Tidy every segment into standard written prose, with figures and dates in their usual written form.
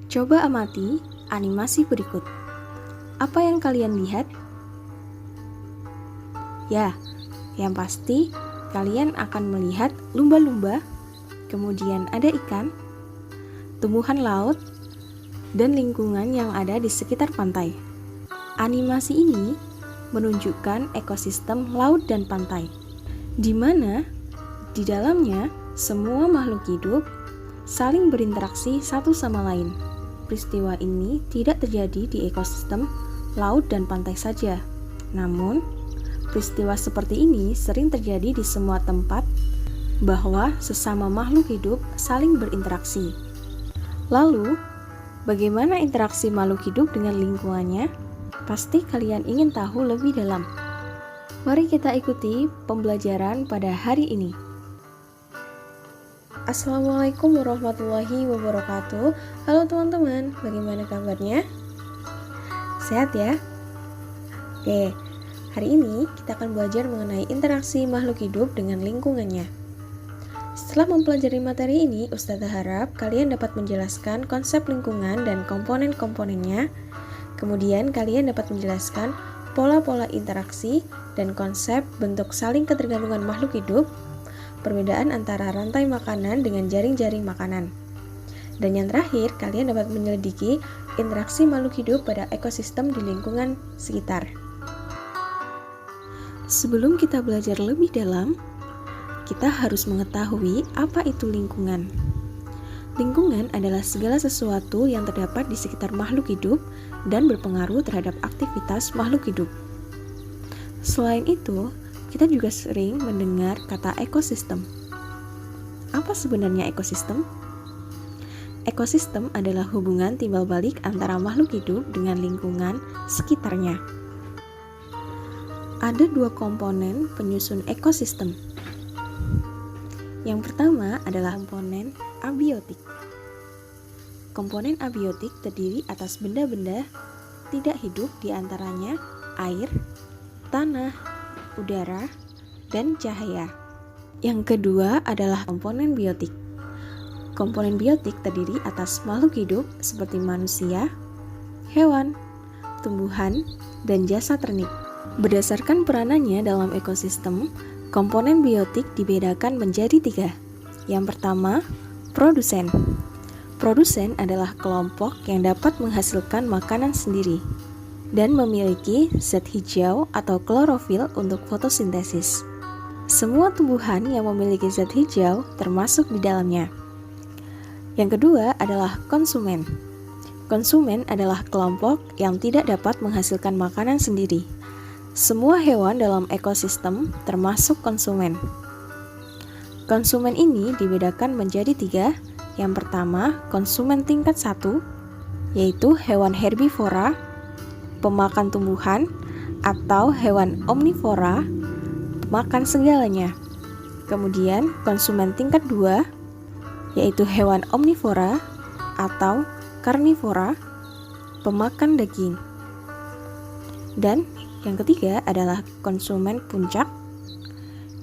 Coba amati animasi berikut. Apa yang kalian lihat? Ya, yang pasti kalian akan melihat lumba-lumba, kemudian ada ikan, tumbuhan laut, dan lingkungan yang ada di sekitar pantai. Animasi ini menunjukkan ekosistem laut dan pantai, di mana di dalamnya semua makhluk hidup saling berinteraksi satu sama lain. Peristiwa ini tidak terjadi di ekosistem laut dan pantai saja, namun peristiwa seperti ini sering terjadi di semua tempat bahwa sesama makhluk hidup saling berinteraksi. Lalu, bagaimana interaksi makhluk hidup dengan lingkungannya? Pasti kalian ingin tahu lebih dalam. Mari kita ikuti pembelajaran pada hari ini. Assalamualaikum warahmatullahi wabarakatuh. Halo teman-teman, bagaimana kabarnya? Sehat ya? Oke, hari ini kita akan belajar mengenai interaksi makhluk hidup dengan lingkungannya. Setelah mempelajari materi ini, Ustazah harap kalian dapat menjelaskan konsep lingkungan dan komponen-komponennya. Kemudian kalian dapat menjelaskan pola-pola interaksi dan konsep bentuk saling ketergantungan makhluk hidup, perbedaan antara rantai makanan dengan jaring-jaring makanan. Dan yang terakhir, kalian dapat menyelidiki interaksi makhluk hidup pada ekosistem di lingkungan sekitar. Sebelum kita belajar lebih dalam, kita harus mengetahui apa itu lingkungan. Lingkungan adalah segala sesuatu yang terdapat di sekitar makhluk hidup dan berpengaruh terhadap aktivitas makhluk hidup. Selain itu, kita juga sering mendengar kata ekosistem. Apa sebenarnya ekosistem? Ekosistem adalah hubungan timbal balik antara makhluk hidup dengan lingkungan sekitarnya. Ada dua komponen penyusun ekosistem. Yang pertama adalah komponen abiotik. Komponen abiotik terdiri atas benda-benda tidak hidup, di antaranya air, tanah, udara, dan cahaya. Yang kedua adalah komponen biotik. Komponen biotik terdiri atas makhluk hidup seperti manusia, hewan, tumbuhan, dan jasa ternik. Berdasarkan peranannya dalam ekosistem, komponen biotik dibedakan menjadi 3. Yang pertama, produsen. Produsen adalah kelompok yang dapat menghasilkan makanan sendiri dan memiliki zat hijau atau klorofil untuk fotosintesis. Semua tumbuhan yang memiliki zat hijau termasuk di dalamnya. Yang kedua adalah konsumen. Konsumen adalah kelompok yang tidak dapat menghasilkan makanan sendiri. Semua hewan dalam ekosistem termasuk konsumen. Konsumen ini dibedakan menjadi 3. Yang pertama, konsumen tingkat 1, yaitu hewan herbivora, pemakan tumbuhan, atau hewan omnivora, pemakan segalanya. Kemudian konsumen tingkat 2, yaitu hewan omnivora atau karnivora, pemakan daging. Dan yang ketiga adalah konsumen puncak,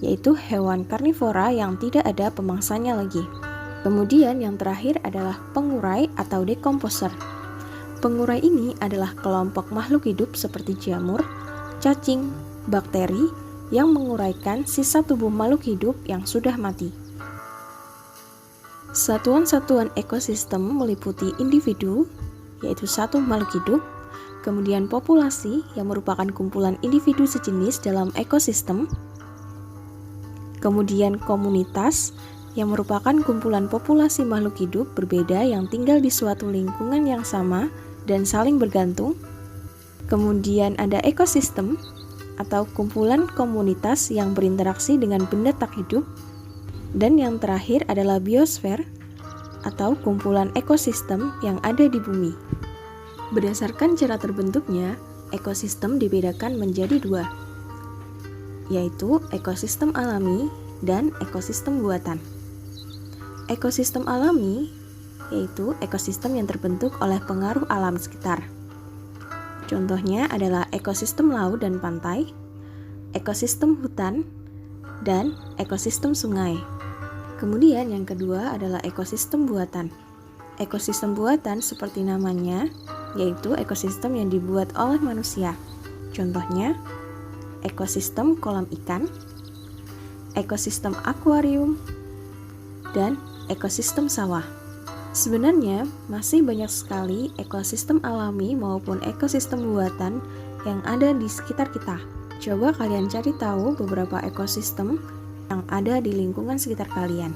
yaitu hewan karnivora yang tidak ada pemangsanya lagi. Kemudian yang terakhir adalah pengurai atau dekomposer. Pengurai ini adalah kelompok makhluk hidup seperti jamur, cacing, bakteri yang menguraikan sisa tubuh makhluk hidup yang sudah mati. Satuan-satuan ekosistem meliputi individu, yaitu satu makhluk hidup, kemudian populasi yang merupakan kumpulan individu sejenis dalam ekosistem, kemudian komunitas yang merupakan kumpulan populasi makhluk hidup berbeda yang tinggal di suatu lingkungan yang sama dan saling bergantung. Kemudian ada ekosistem atau kumpulan komunitas yang berinteraksi dengan benda tak hidup. Dan yang terakhir adalah biosfer atau kumpulan ekosistem yang ada di bumi. Berdasarkan cara terbentuknya, ekosistem dibedakan menjadi 2, yaitu ekosistem alami dan ekosistem buatan. Ekosistem alami yaitu ekosistem yang terbentuk oleh pengaruh alam sekitar. Contohnya adalah ekosistem laut dan pantai, ekosistem hutan, dan ekosistem sungai. Kemudian yang kedua adalah ekosistem buatan, ekosistem buatan seperti namanya, yaitu ekosistem yang dibuat oleh manusia. Contohnya, ekosistem kolam ikan, ekosistem akuarium, dan ekosistem sawah. Sebenarnya, masih banyak sekali ekosistem alami maupun ekosistem buatan yang ada di sekitar kita. Coba kalian cari tahu beberapa ekosistem yang ada di lingkungan sekitar kalian.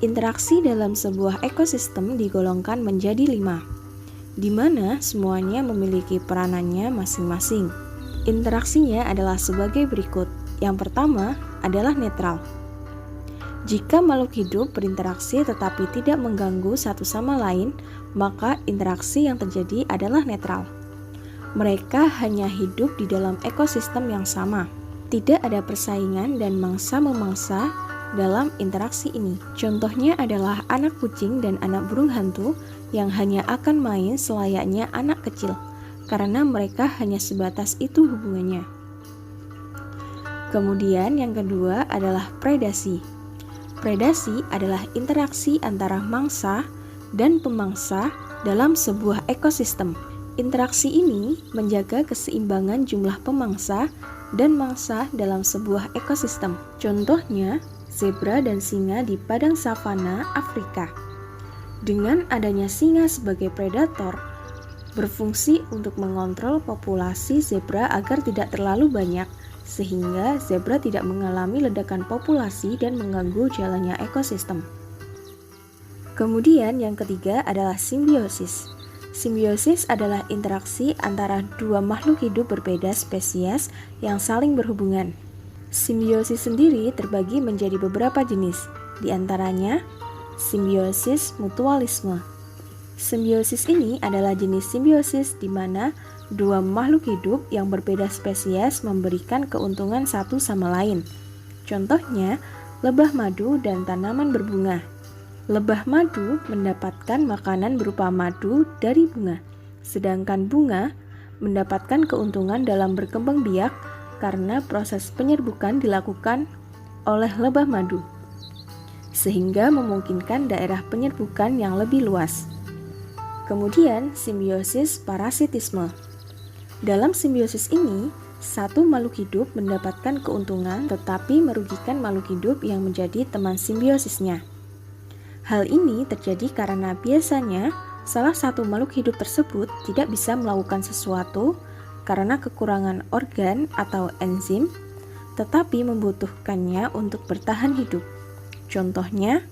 Interaksi dalam sebuah ekosistem digolongkan menjadi 5, di mana semuanya memiliki peranannya masing-masing. Interaksinya adalah sebagai berikut. Yang pertama adalah netral. Jika makhluk hidup berinteraksi tetapi tidak mengganggu satu sama lain, maka interaksi yang terjadi adalah netral. Mereka hanya hidup di dalam ekosistem yang sama. Tidak ada persaingan dan mangsa-memangsa dalam interaksi ini. Contohnya adalah anak kucing dan anak burung hantu yang hanya akan main selayaknya anak kecil, karena mereka hanya sebatas itu hubungannya. Kemudian yang kedua adalah predasi. Predasi adalah interaksi antara mangsa dan pemangsa dalam sebuah ekosistem. Interaksi ini menjaga keseimbangan jumlah pemangsa dan mangsa dalam sebuah ekosistem. Contohnya, zebra dan singa di padang savana Afrika. Dengan adanya singa sebagai predator, berfungsi untuk mengontrol populasi zebra agar tidak terlalu banyak, sehingga zebra tidak mengalami ledakan populasi dan mengganggu jalannya ekosistem. Kemudian yang ketiga adalah simbiosis. Simbiosis adalah interaksi antara dua makhluk hidup berbeda spesies yang saling berhubungan. Simbiosis sendiri terbagi menjadi beberapa jenis, di antaranya simbiosis mutualisme. Simbiosis ini adalah jenis simbiosis di mana dua makhluk hidup yang berbeda spesies memberikan keuntungan satu sama lain. Contohnya, lebah madu dan tanaman berbunga. Lebah madu mendapatkan makanan berupa madu dari bunga, sedangkan bunga mendapatkan keuntungan dalam berkembang biak karena proses penyerbukan dilakukan oleh lebah madu, sehingga memungkinkan daerah penyerbukan yang lebih luas. Kemudian, simbiosis parasitisme. Dalam simbiosis ini, satu makhluk hidup mendapatkan keuntungan tetapi merugikan makhluk hidup yang menjadi teman simbiosisnya. Hal ini terjadi karena biasanya salah satu makhluk hidup tersebut tidak bisa melakukan sesuatu karena kekurangan organ atau enzim, tetapi membutuhkannya untuk bertahan hidup. Contohnya,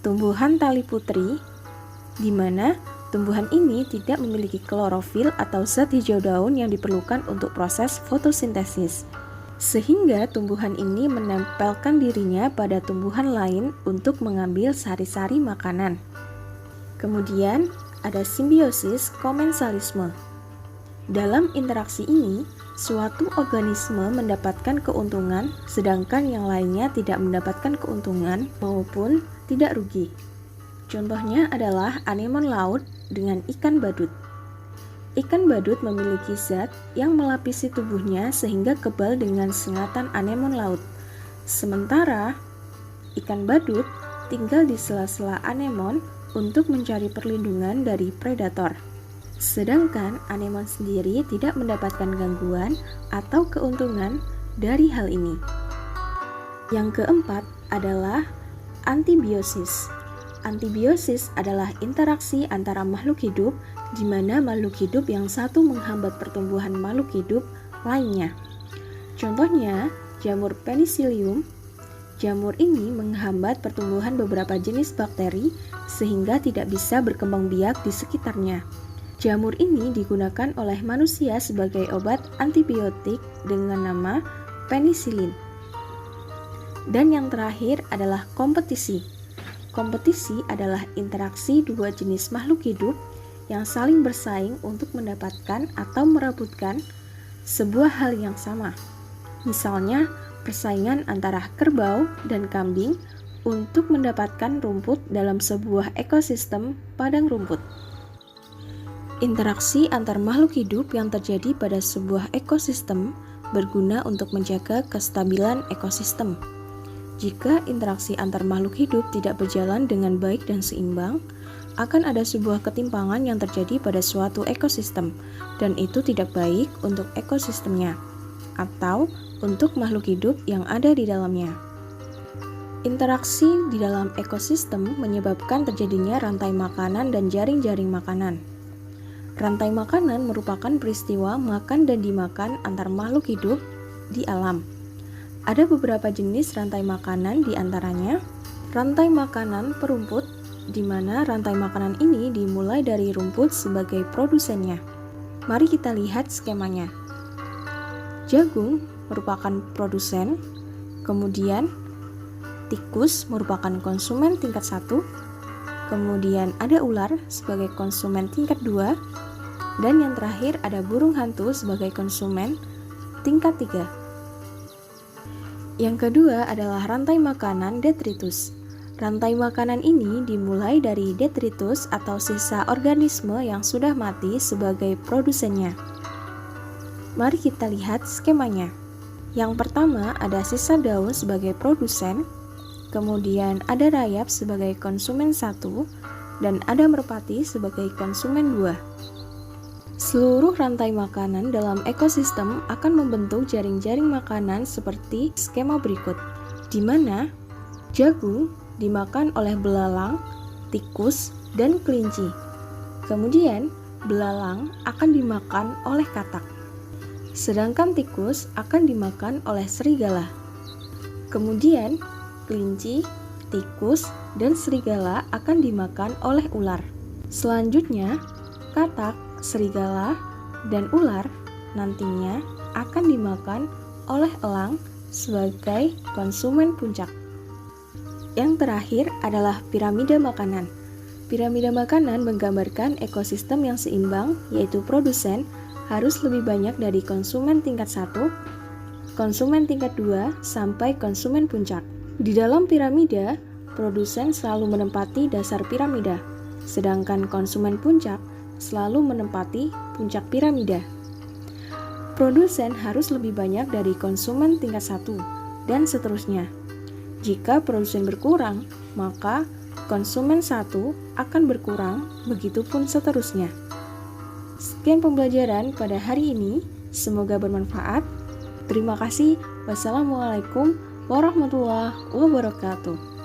tumbuhan tali putri, di mana tumbuhan ini tidak memiliki klorofil atau zat hijau daun yang diperlukan untuk proses fotosintesis, sehingga tumbuhan ini menempelkan dirinya pada tumbuhan lain untuk mengambil sari-sari makanan. Kemudian, ada simbiosis komensalisme. Dalam interaksi ini, suatu organisme mendapatkan keuntungan, sedangkan yang lainnya tidak mendapatkan keuntungan maupun tidak rugi. Contohnya adalah anemon laut dengan ikan badut. Ikan badut memiliki zat yang melapisi tubuhnya sehingga kebal dengan sengatan anemon laut. Sementara, ikan badut tinggal di sela-sela anemon untuk mencari perlindungan dari predator. Sedangkan anemon sendiri tidak mendapatkan gangguan atau keuntungan dari hal ini. Yang keempat adalah antibiosis. Antibiosis adalah interaksi antara makhluk hidup di mana makhluk hidup yang satu menghambat pertumbuhan makhluk hidup lainnya. Contohnya, jamur penicillium. Jamur ini menghambat pertumbuhan beberapa jenis bakteri sehingga tidak bisa berkembang biak di sekitarnya. Jamur ini digunakan oleh manusia sebagai obat antibiotik dengan nama penisilin. Dan yang terakhir adalah kompetisi. Kompetisi adalah interaksi dua jenis makhluk hidup yang saling bersaing untuk mendapatkan atau merebutkan sebuah hal yang sama. Misalnya, persaingan antara kerbau dan kambing untuk mendapatkan rumput dalam sebuah ekosistem padang rumput. Interaksi antar makhluk hidup yang terjadi pada sebuah ekosistem berguna untuk menjaga kestabilan ekosistem. Jika interaksi antar makhluk hidup tidak berjalan dengan baik dan seimbang, akan ada sebuah ketimpangan yang terjadi pada suatu ekosistem, dan itu tidak baik untuk ekosistemnya atau untuk makhluk hidup yang ada di dalamnya. Interaksi di dalam ekosistem menyebabkan terjadinya rantai makanan dan jaring-jaring makanan. Rantai makanan merupakan peristiwa makan dan dimakan antar makhluk hidup di alam. Ada beberapa jenis rantai makanan, di antaranya rantai makanan perumput, di mana rantai makanan ini dimulai dari rumput sebagai produsennya. Mari kita lihat skemanya. Jagung merupakan produsen, kemudian tikus merupakan konsumen tingkat 1, kemudian ada ular sebagai konsumen tingkat 2, dan yang terakhir ada burung hantu sebagai konsumen tingkat 3. Yang kedua adalah rantai makanan detritus. Rantai makanan ini dimulai dari detritus atau sisa organisme yang sudah mati sebagai produsennya. Mari kita lihat skemanya. Yang pertama ada sisa daun sebagai produsen, kemudian ada rayap sebagai konsumen 1, dan ada merpati sebagai konsumen 2. Seluruh rantai makanan dalam ekosistem akan membentuk jaring-jaring makanan seperti skema berikut, di mana jagung dimakan oleh belalang, tikus, dan kelinci. Kemudian, belalang akan dimakan oleh katak, sedangkan tikus akan dimakan oleh serigala. Kemudian, kelinci, tikus, dan serigala akan dimakan oleh ular. Selanjutnya, katak, serigala, dan ular nantinya akan dimakan oleh elang sebagai konsumen puncak. Yang terakhir adalah piramida makanan. Piramida makanan menggambarkan ekosistem yang seimbang, yaitu produsen harus lebih banyak dari konsumen tingkat 1, konsumen tingkat 2, sampai konsumen puncak. Di dalam piramida, produsen selalu menempati dasar piramida, sedangkan konsumen puncak selalu menempati puncak piramida. Produsen harus lebih banyak dari konsumen tingkat 1, dan seterusnya. Jika produsen berkurang, maka konsumen 1 akan berkurang, begitupun seterusnya. Sekian pembelajaran pada hari ini, semoga bermanfaat. Terima kasih. Wassalamualaikum warahmatullahi wabarakatuh.